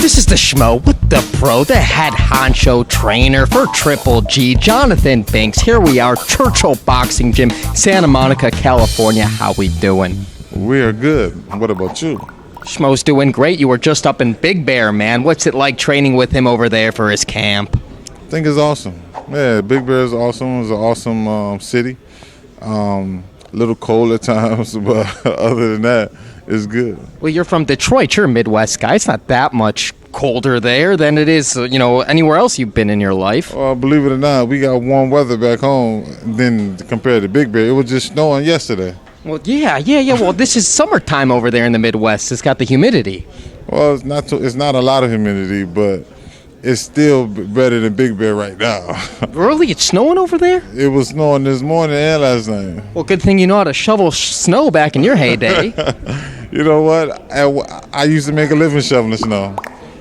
This is the Schmo with the pro, the head honcho trainer for Triple G, Johnathon Banks. Here we are, Churchill Boxing Gym, Santa Monica, California. How we doing? We are good. What about you? Schmo's doing great. You were just up in Big Bear, man. What's it like training with him over there for his camp? I think it's awesome. Yeah, Big Bear is awesome. It's an awesome city. A little cold at times, but other than that, it's good. Well, you're from Detroit. You're a Midwest guy. It's not that much colder there than it is, anywhere else you've been in your life. Well, believe it or not, we got warm weather back home than compared to Big Bear. It was just snowing yesterday. Well, yeah. Well, this is summertime over there in the Midwest. It's got the humidity. Well, it's not a lot of humidity, but it's still better than Big Bear right now. Really? It's snowing over there? It was snowing this morning and last night. Well, good thing you know how to shovel snow back in your heyday. You know what? I used to make a living shoveling snow.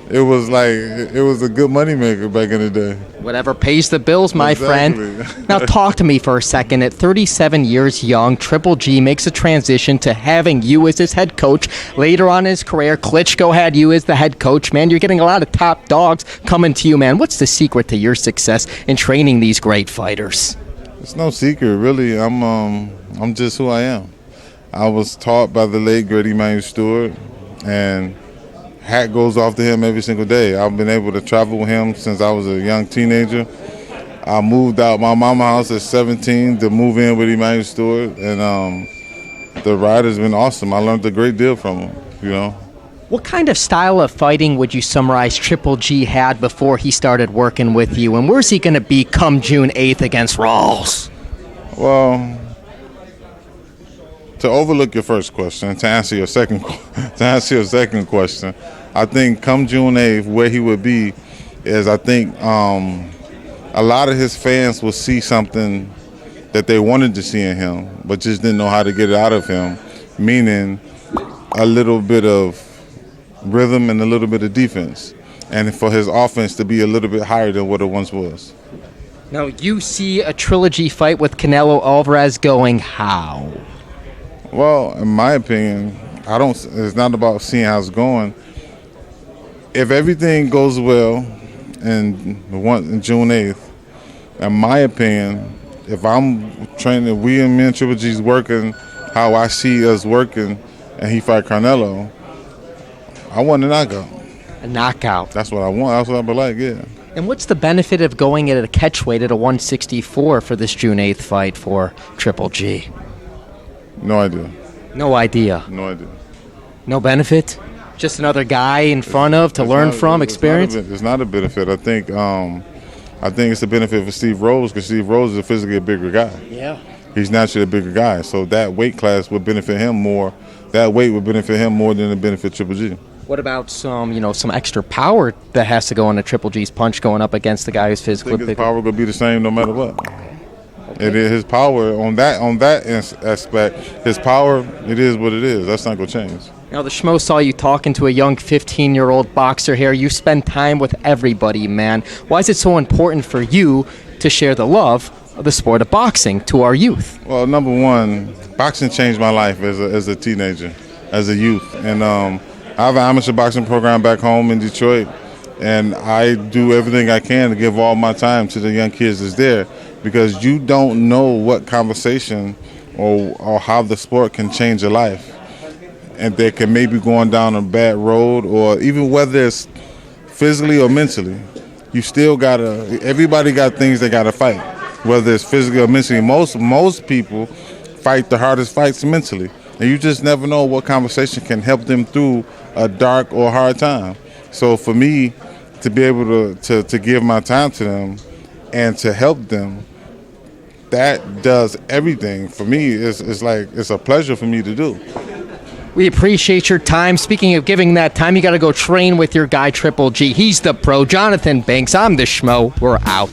It was a good money maker back in the day. Whatever pays the bills, my friend. Now talk to me for a second. At 37 years young, Triple G makes a transition to having you as his head coach. Later on in his career, Klitschko had you as the head coach, man. You're getting a lot of top dogs coming to you, man. What's the secret to your success in training these great fighters? It's no secret, really. I'm just who I am. I was taught by the late great Emmanuel Stewart, and hat goes off to him every single day. I've been able to travel with him since I was a young teenager. I moved out my mama's house at 17 to move in with Emmanuel Stewart, and the ride has been awesome. I learned a great deal from him, What kind of style of fighting would you summarize Triple G had before he started working with you, and where's he going to be come June 8th against Rawls? Well, to overlook your first question, to answer your second question, I think come June 8th, where he would be is I think a lot of his fans will see something that they wanted to see in him, but just didn't know how to get it out of him, meaning a little bit of rhythm and a little bit of defense, and for his offense to be a little bit higher than what it once was. Now, you see a trilogy fight with Canelo Alvarez going how? Well, in my opinion, it's not about seeing how it's going. If everything goes well in June 8th, in my opinion, if I'm training, me and Triple G's working how I see us working, and he fight Canelo, I want a knockout. A knockout. That's what I want. That's what I be like, yeah. And what's the benefit of going at a catchweight at a 164 for this June 8th fight for Triple G? No idea. No idea. No idea. No benefit? Just another guy in front of to learn from, experience? It's not a benefit. I think it's a benefit for Steve Rose, because Steve Rose is physically a bigger guy. Yeah. He's naturally a bigger guy, so that weight class would benefit him more. That weight would benefit him more than it benefit Triple G. What about some extra power that has to go into Triple G's punch going up against the guy who's physically I think his bigger? power will be the same no matter what. Okay. It is his power on that aspect. His power, it is what it is. That's not going to change. Now, the Schmo saw you talking to a young 15-year-old boxer here. You spend time with everybody, man. Why is it so important for you to share the love of the sport of boxing to our youth? Well, number one, boxing changed my life as a teenager, as a youth. And I have an amateur boxing program back home in Detroit, and I do everything I can to give all my time to the young kids that's there, because you don't know what conversation or how the sport can change your life. And they can maybe going down a bad road, or even whether it's physically or mentally, you still everybody got things they gotta fight, whether it's physically or mentally. Most people fight the hardest fights mentally, and you just never know what conversation can help them through a dark or hard time. So for me, to be able to give my time to them and to help them, that does everything for me. It's a pleasure for me to do. We appreciate your time. Speaking of giving that time, you got to go train with your guy, Triple G. He's the pro. Johnathon Banks. I'm the Schmo. We're out.